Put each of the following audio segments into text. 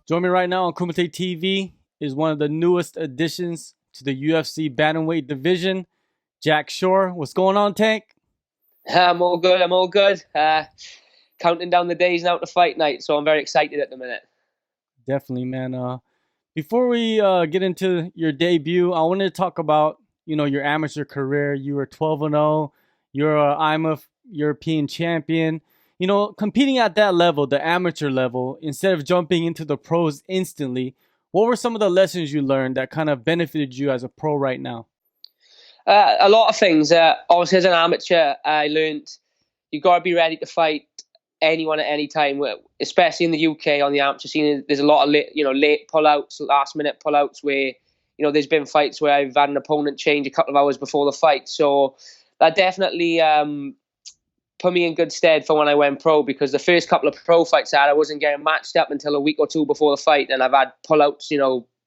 Join me right now on Kumite TV is one of the newest additions to the UFC bantamweight division, Jack Shore. What's going on, Tank? I'm all good. I'm all good. Counting down the days now to fight night, so I'm very excited at the minute. Definitely, man. Before we get into your debut, I wanted to talk about your amateur career. You were 12-0. You're a IMF European champion. Competing at that level, the amateur level, instead of jumping into the pros instantly, what were some of the lessons you learned that kind of benefited you as a pro right now? A lot of things. Obviously, as an amateur, I learned you got to be ready to fight anyone at any time. Especially in the UK on the amateur scene, there's a lot of late pullouts, last minute pullouts where there's been fights where I've had an opponent change a couple of hours before the fight. So that definitely put me in good stead for when I went pro, because the first couple of pro fights I wasn't getting matched up until a week or two before the fight, and I've had pullouts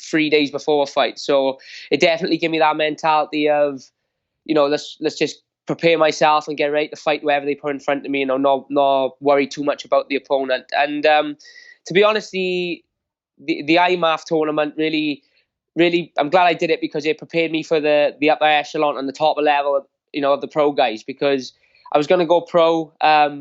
3 days before a fight. So it definitely gave me that mentality of let's just prepare myself and get ready to fight whoever they put in front of me, not worry too much about the opponent. And to be honest, the IMAF tournament really, I'm glad I did it, because it prepared me for the upper echelon and the top level of the pro guys, because I was going to go pro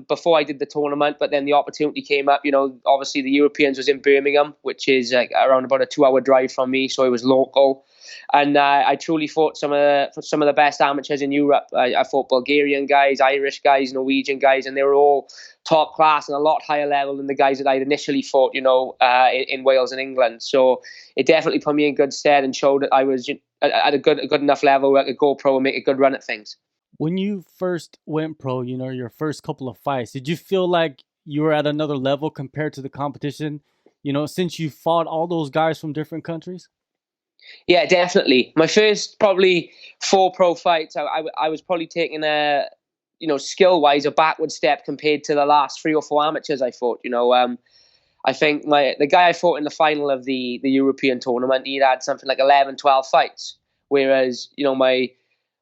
before I did the tournament, but then the opportunity came up. Obviously the Europeans was in Birmingham, which is around about a 2-hour drive from me, so it was local. And I truly fought some of the best amateurs in Europe. I fought Bulgarian guys, Irish guys, Norwegian guys, and they were all top class and a lot higher level than the guys that I'd initially fought, in Wales and England. So it definitely put me in good stead and showed that I was at a good enough level where I could go pro and make a good run at things. When you first went pro, your first couple of fights, did you feel like you were at another level compared to the competition, since you fought all those guys from different countries? Yeah, definitely. My first probably 4 pro fights, I was probably taking skill wise, a backward step compared to the last 3 or 4 amateurs I fought. I think the guy I fought in the final of the European tournament, he'd had something like 11, 12 fights. Whereas,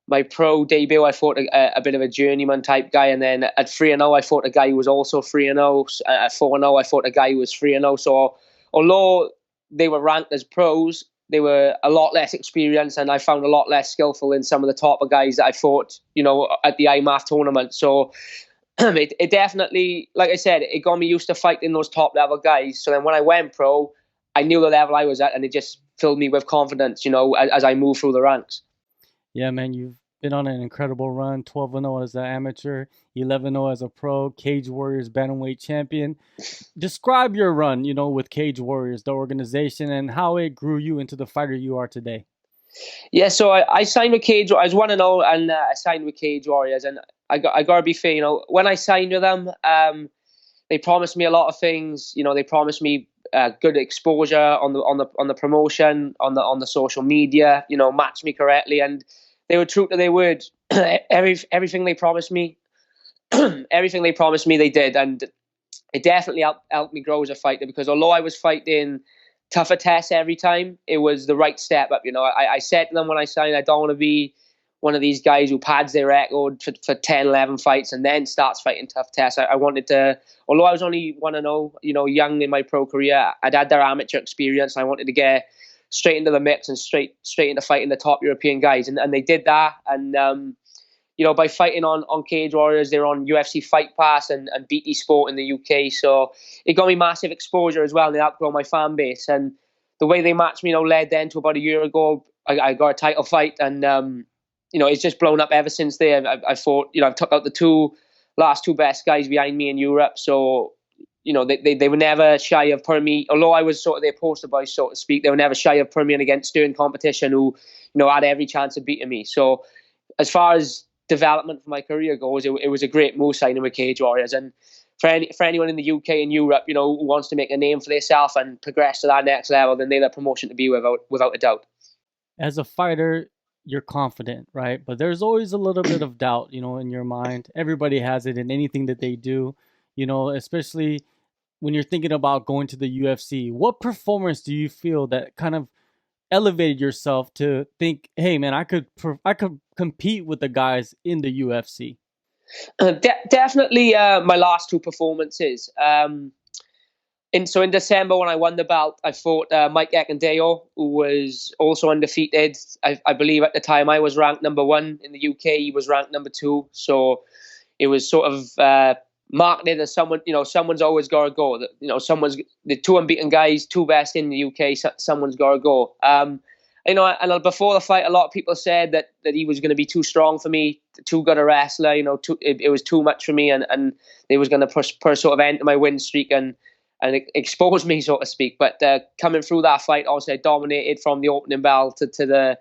my pro debut, I fought a bit of a journeyman type guy, and then at 3-0, I fought a guy who was also 3-0. At 4-0, I fought a guy who was 3-0. So although they were ranked as pros, they were a lot less experienced, and I found a lot less skillful than some of the top guys that I fought, at the IMAF tournament. So it definitely, like I said, it got me used to fighting those top level guys. So then when I went pro, I knew the level I was at, and it just filled me with confidence, as I moved through the ranks. Yeah, man, you've been on an incredible run. 12-0 as an amateur, 11-0 as a pro, Cage Warriors bantamweight champion. Describe your run, with Cage Warriors, the organization, and how it grew you into the fighter you are today. Yeah, so I signed with Cage. I was 1-0, and I signed with Cage Warriors, and I got to be fair. When I signed with them, they promised me a lot of things. They promised me good exposure on the promotion, on the social media. Matched me correctly, and they were true to their word. Everything they promised me, everything they promised me, they did, and it definitely helped me grow as a fighter. Because although I was fighting tougher tests every time, it was the right step up. I said to them when I signed, I don't want to be one of these guys who pads their record for 10, 11 fights and then starts fighting tough tests. I wanted to, although I was only 1-0, young in my pro career, I'd had their amateur experience. I wanted to get straight into the mix and straight into fighting the top European guys. And they did that. And, by fighting on Cage Warriors, they're on UFC Fight Pass and BT Sport in the UK. So it got me massive exposure as well, and it helped grow my fan base. And the way they matched me, led then to about a year ago, I got a title fight, and it's just blown up ever since there. I fought, I've took out the last two best guys behind me in Europe. So, they were never shy of putting me, although I was sort of their poster boy, so to speak, they were never shy of putting me in against stern competition who, had every chance of beating me. So as far as development for my career goes, it was a great move signing with Cage Warriors. And for anyone in the UK and Europe, who wants to make a name for themselves and progress to that next level, then they're the promotion to be without a doubt. As a fighter, you're confident, right? But there's always a little bit of doubt, in your mind. Everybody has it in anything that they do, especially when you're thinking about going to the UFC. What performance do you feel that kind of elevated yourself to think, hey, man, I could compete with the guys in the UFC? Definitely my last 2 performances. in December when I won the belt, I fought Mike Ekendeo, who was also undefeated. I believe at the time I was ranked number 1 in the UK. He was ranked number 2. So it was sort of marketed as someone, someone's always got to go. Someone's the 2 unbeaten guys, 2 best in the UK. Someone's got to go. And before the fight, a lot of people said that he was going to be too strong for me, too good a wrestler. It was too much for me, and they was going to push sort of end to my win streak and expose me, so to speak. But coming through that fight, obviously I dominated from the opening bell to the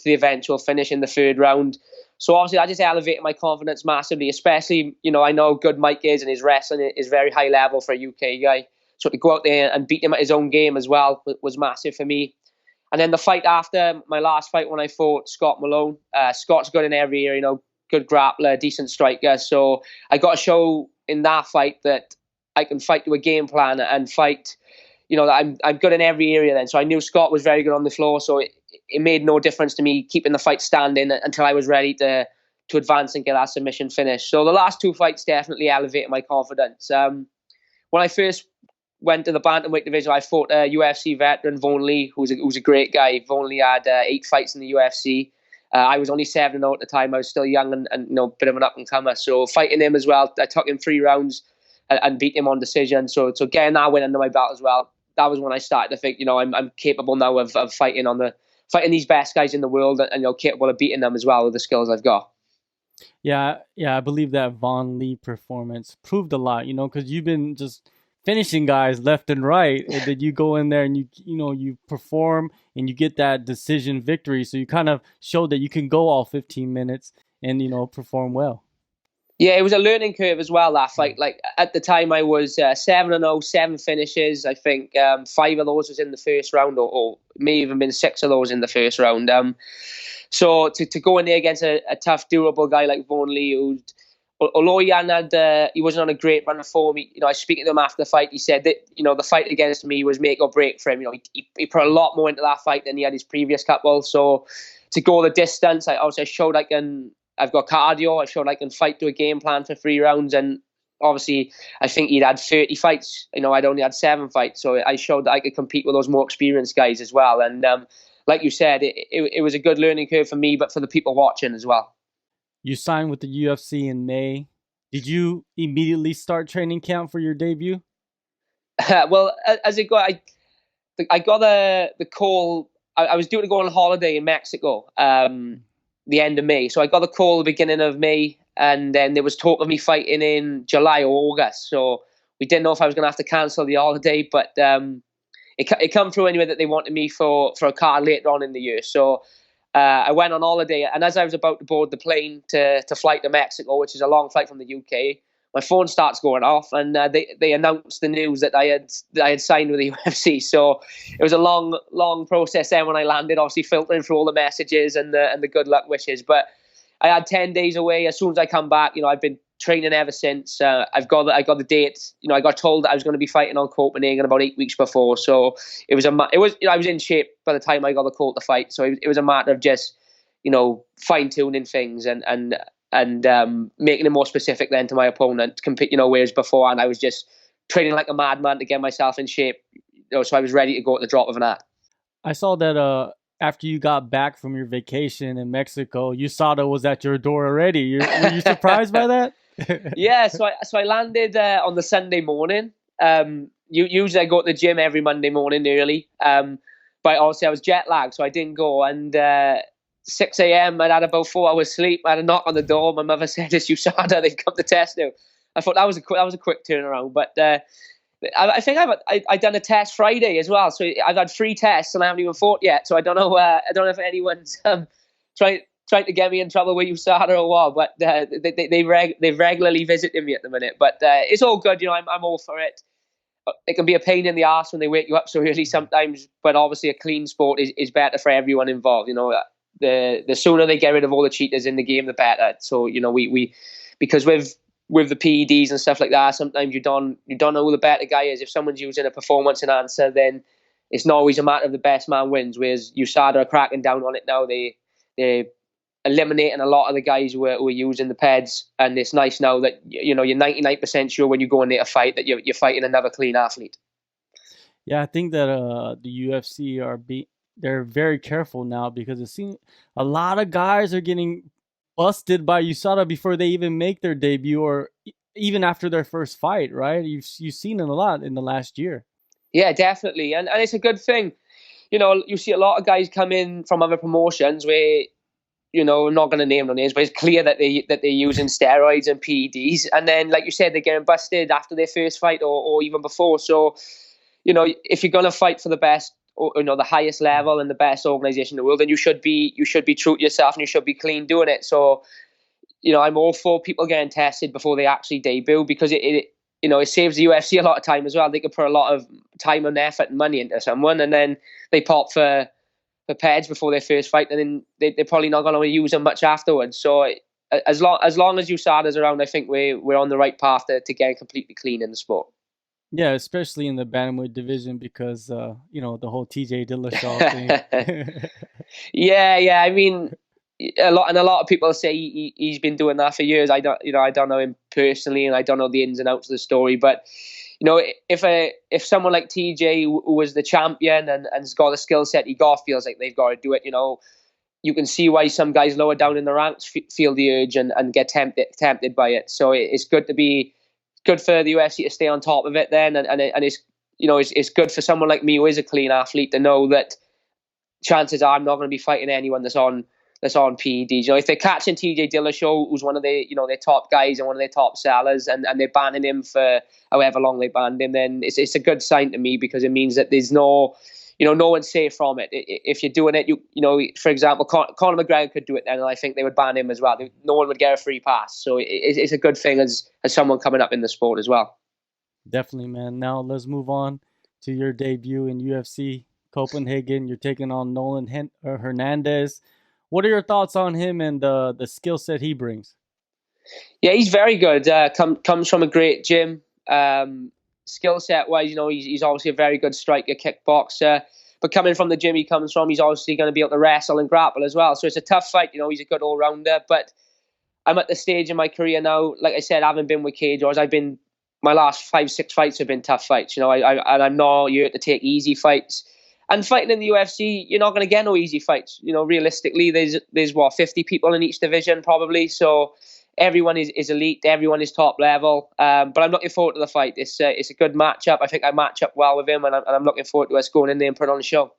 eventual finish in the 3rd round. So obviously that just elevated my confidence massively, especially, I know how good Mike is, and his wrestling is very high level for a UK guy. So to go out there and beat him at his own game as well was massive for me. And then the fight after, my last fight when I fought Scott Malone, Scott's good in every area, good grappler, decent striker. So I got to show in that fight that I can fight to a game plan and fight, that I'm good in every area then. So I knew Scott was very good on the floor, so it made no difference to me keeping the fight standing until I was ready to advance and get that submission finish. So the last 2 fights definitely elevated my confidence. When I first went to the bantamweight division, I fought a UFC veteran, Vaughn Lee, who's a great guy. Vaughn Lee had 8 fights in the UFC. I was only 7-0 at the time. I was still young and bit of an up-and-comer. So fighting him as well, I took him 3 rounds and beat him on decision. So getting that win under my belt as well, that was when I started to think, I'm capable now of fighting these best guys in the world and capable of beating them as well with the skills I've got. Yeah, I believe that Vaughn Lee performance proved a lot, because you've been just finishing guys left and right, and then you go in there and you perform and you get that decision victory. So you kind of showed that you can go all 15 minutes and perform well. Yeah, it was a learning curve as well, that fight. Like at the time I was 7-0, 7 finishes. I think 5 of those was in the first round, or may even been 6 of those in the first round. So to go in there against a tough, durable guy like Vaughn Lee, although he wasn't on a great run of form, I was speaking to him after the fight. He said that the fight against me was make or break for him. He put a lot more into that fight than he had his previous couple. So to go the distance, I showed I've got cardio. I showed I can fight to a game plan for 3 rounds, and obviously I think he'd had 30 fights. I'd only had 7 fights, so I showed that I could compete with those more experienced guys as well. And like you said, it was a good learning curve for me, but for the people watching as well. You signed with the UFC in May. Did you immediately start training camp for your debut? Well, as it got, I got the call. I was due to go on holiday in Mexico the end of May. So I got a call the beginning of May, and then there was talk of me fighting in July or August. So we didn't know if I was going to have to cancel the holiday, but it come through anyway that they wanted me for a card later on in the year. So I went on holiday, and as I was about to board the plane to fly to Mexico, which is a long flight from the UK, my phone starts going off, and they announced the news that I had signed with the UFC. So it was a long process then when I landed, obviously filtering through all the messages and the good luck wishes. But I had 10 days away. As soon as I come back, I've been training ever since. I got the date. I got told that I was going to be fighting on Copenhagen about 8 weeks before. So I was in shape by the time I got the call to fight. So it was a matter of just fine tuning things and making it more specific then to my opponent. Whereas beforehand I was just training like a madman to get myself in shape. So I was ready to go at the drop of an hat. I saw that after you got back from your vacation in Mexico, USADA was at your door already. Were you surprised by that? Yeah, so I landed on the Sunday morning. Usually I go to the gym every Monday morning early, but obviously I was jet lagged, so I didn't go. And 6 a.m. I'd had about 4 hours sleep. I had a knock on the door. My mother said, "It's USADA. They've come to test now." I thought that was a quick turnaround, but I think I've done a test Friday as well. So I've had 3 tests and I haven't even fought yet. So I don't know. I don't know if anyone's trying to get me in trouble with USADA or what. But they regularly visited me at the minute. But it's all good. I'm all for it. It can be a pain in the ass when they wake you up so early sometimes. But obviously, a clean sport is better for everyone involved. The sooner they get rid of all the cheaters in the game, the better. So we because with the PEDs and stuff like that, sometimes you don't know who the better guy is. If someone's using a performance enhancer, then it's not always a matter of the best man wins. Whereas USADA are cracking down on it now. They're eliminating a lot of the guys who are using the PEDs, and it's nice now that you're 99% sure when you go in there to fight that you're fighting another clean athlete. Yeah, I think that the UFC they're very careful now because it seems a lot of guys are getting busted by USADA before they even make their debut or even after their first fight, right? You've seen it a lot in the last year. Yeah, definitely, and it's a good thing. You see a lot of guys come in from other promotions where I'm not going to name no names, but it's clear that they're using steroids and PEDs, and then, like you said, they're getting busted after their first fight or even before. So, if you're going to fight for the best, or, the highest level and the best organization in the world, then you should be true to yourself and you should be clean doing it. So, I'm all for people getting tested before they actually debut because it saves the UFC a lot of time as well. They could put a lot of time and effort and money into someone, and then they pop for pads before their first fight, and then they're probably not going to use them much afterwards. So as long as USADA's around, I think we're on the right path to getting completely clean in the sport. Yeah, especially in the bantamweight division because the whole TJ Dillashaw thing. Yeah. I mean, a lot of people say he's been doing that for years. I don't know him personally, and I don't know the ins and outs of the story. But if someone like TJ, who was the champion and has got the skill set he got, feels like they've got to do it, you can see why some guys lower down in the ranks feel the urge and get tempted by it. So it's good for the UFC to stay on top of it then, and it's good for someone like me who is a clean athlete to know that chances are I'm not going to be fighting anyone that's on PEDs. If they're catching TJ Dillashaw, who's one of their top guys and one of their top sellers, and they're banning him for however long they banned him, then it's a good sign to me because it means that there's no one's safe from it. If you're doing it, for example, Conor McGregor could do it then, and I think they would ban him as well. No one would get a free pass. So it's a good thing as someone coming up in the sport as well. Definitely, man. Now let's move on to your debut in UFC Copenhagen. You're taking on Hernandez. What are your thoughts on him and the skill set he brings? Yeah, he's very good. Comes from a great gym. Skill set wise, he's obviously a very good striker, kickboxer. But coming from the gym he comes from, he's obviously going to be able to wrestle and grapple as well. So it's a tough fight. He's a good all rounder. But I'm at the stage in my career now. Like I said, I haven't been with cage wars. My last 5-6 fights have been tough fights. And I'm not here to take easy fights. And fighting in the UFC, you're not going to get no easy fights. Realistically, there's what 50 people in each division probably. So everyone is elite. Everyone is top level. But I'm looking forward to the fight. It's a good matchup. I think I match up well with him, and I'm looking forward to us going in there and putting on a show.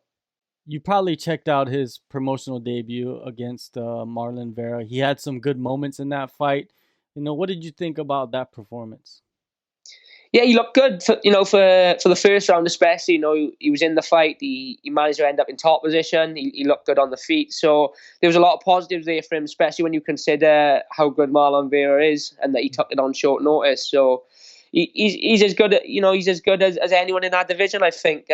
You probably checked out his promotional debut against Marlon Vera. He had some good moments in that fight. What did you think about that performance? Yeah, he looked good for the first round, especially. He was in the fight. He managed to end up in top position. He looked good on the feet. So there was a lot of positives there for him, especially when you consider how good Marlon Vera is and that he took it on short notice. So he's as good. He's as good as anyone in that division. I think.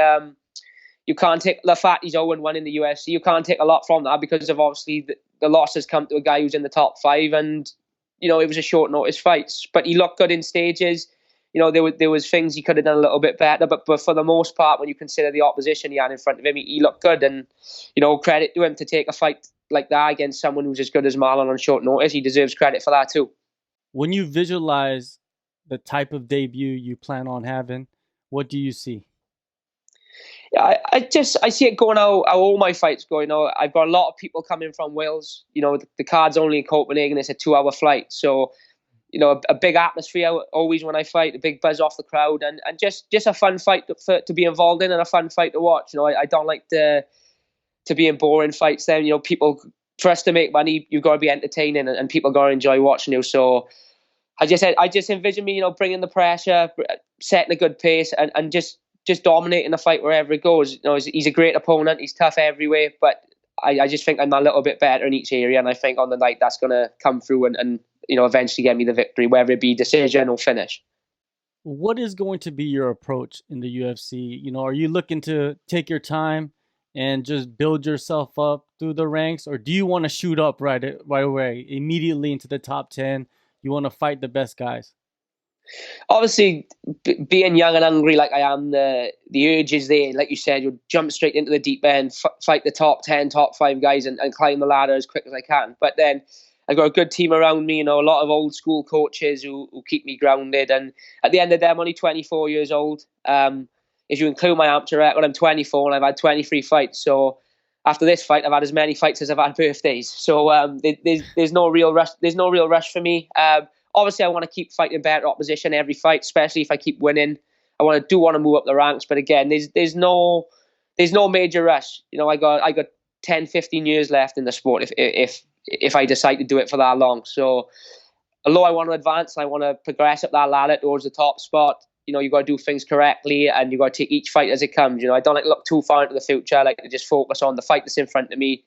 You can't take the fact he's 0-1 in the UFC. You can't take a lot from that because of obviously the loss has come to a guy who's in the top five, and it was a short notice fight. But he looked good in stages. There was things he could have done a little bit better, but for the most part, when you consider the opposition he had in front of him, he looked good. And credit to him to take a fight like that against someone who's as good as Marlon on short notice. He deserves credit for that too. When you visualize the type of debut you plan on having, what do you see? I see it going how all my fights go. I've got a lot of people coming from Wales. The card's only in Copenhagen. It's a 2-hour flight, so a big atmosphere always when I fight, a big buzz off the crowd, and just a fun fight to be involved in and a fun fight to watch. I don't like to be in boring fights. Then people, for us to make money, you've got to be entertaining, and people got to enjoy watching you. So I just envision me, bringing the pressure, setting a good pace, and just dominating the fight wherever it goes. He's a great opponent. He's tough everywhere, but I just think I'm a little bit better in each area, and I think on the night that's going to come through and eventually get me the victory, whether it be decision or finish. What is going to be your approach in the UFC? Are you looking to take your time and just build yourself up through the ranks, or do you want to shoot up right away, immediately into the top 10? You want to fight the best guys? Obviously, being young and hungry like I am, the urge is there. Like you said, you'll jump straight into the deep end, fight the top 10, top 5 guys, and climb the ladder as quick as I can. But then I've got a good team around me, a lot of old school coaches who keep me grounded. And at the end of the day, I'm only 24 years old. if you include my amateur record, I'm 24 and I've had 23 fights. So after this fight, I've had as many fights as I've had birthdays. So there's no real rush. There's no real rush for me. Obviously, I want to keep fighting better opposition every fight, especially if I keep winning. I want to move up the ranks, but again, there's no major rush. I got 10, 15 years left in the sport if I decide to do it for that long. So although I want to advance, I want to progress up that ladder towards the top spot. You got to do things correctly, and you got to take each fight as it comes. I don't like to look too far into the future. I like to just focus on the fight that's in front of me,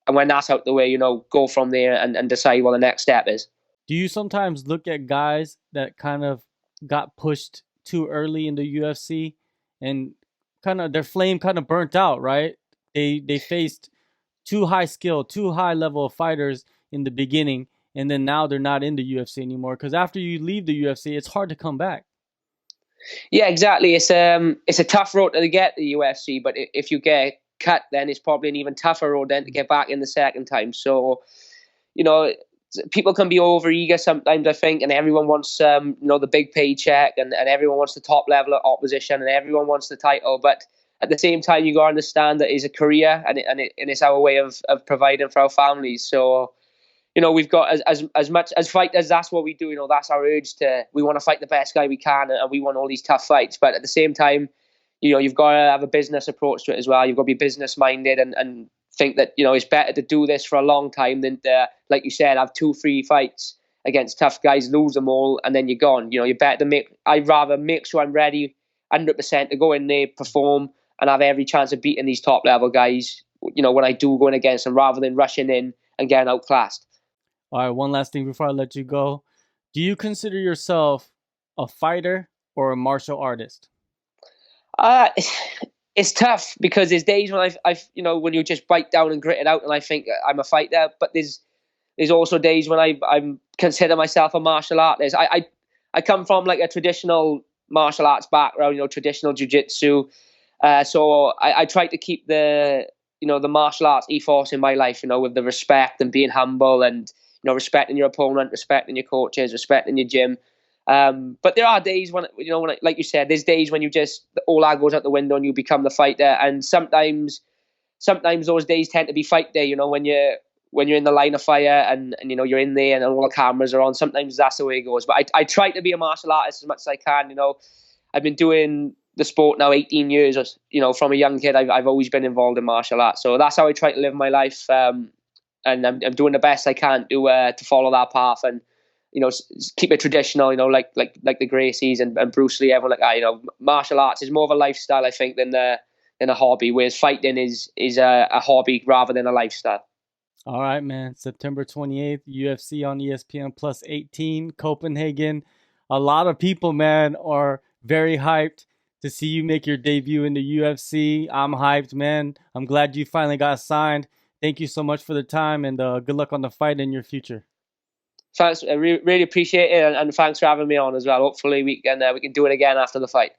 and when that's out the way, go from there and decide what the next step is. Do you sometimes look at guys that kind of got pushed too early in the UFC and kind of their flame kind of burnt out, right? They faced too high skill, too high level of fighters in the beginning, and then now they're not in the UFC anymore. Because after you leave the UFC, it's hard to come back. Yeah, exactly. It's a tough road to get to the UFC, but if you get cut, then it's probably an even tougher road then to get back in the second time. So, people can be over eager sometimes, I think, and everyone wants the big paycheck, and everyone wants the top level of opposition, and everyone wants the title. But at the same time, you got to understand that it's a career, and it's our way of providing for our families. So, we've got as much as fighters, that's what we do. That's our urge we want to fight the best guy we can, and we want all these tough fights. But at the same time, you've got to have a business approach to it as well. You've got to be business minded and think that it's better to do this for a long time than to, like you said, have 2-3 fights against tough guys, lose them all, and then you're gone. You're better to I'd rather make sure I'm ready 100% to go in there, perform, and have every chance of beating these top level guys. When I do go in against them, rather than rushing in and getting outclassed. All right, one last thing before I let you go. Do you consider yourself a fighter or a martial artist? It's tough because there's days when when you just bite down and grit it out, and I think I'm a fighter. But there's also days when I'm consider myself a martial artist. I come from like a traditional martial arts background, traditional jiu-jitsu. So I try to keep the martial arts ethos in my life, with the respect and being humble and respecting your opponent, respecting your coaches, respecting your gym. But there are days when like you said, there's days when all that goes out the window and you become the fighter. And sometimes those days tend to be fight day. When you're in the line of fire and you're in there and all the cameras are on. Sometimes that's the way it goes. But I try to be a martial artist as much as I can. I've been doing the sport now 18 years. From a young kid, I've always been involved in martial arts. So that's how I try to live my life. And I'm doing the best I can to follow that path and keep it traditional. Like the Gracies and Bruce Lee, everyone like that. Martial arts is more of a lifestyle, I think, than a hobby. Whereas fighting is a hobby rather than a lifestyle. All right, man. September 28th, UFC on ESPN plus 18, Copenhagen. A lot of people, man, are very hyped to see you make your debut in the UFC. I'm hyped, man. I'm glad you finally got signed. Thank you so much for the time, and good luck on the fight in your future. Thanks, I really appreciate it, and thanks for having me on as well. Hopefully we can do it again after the fight.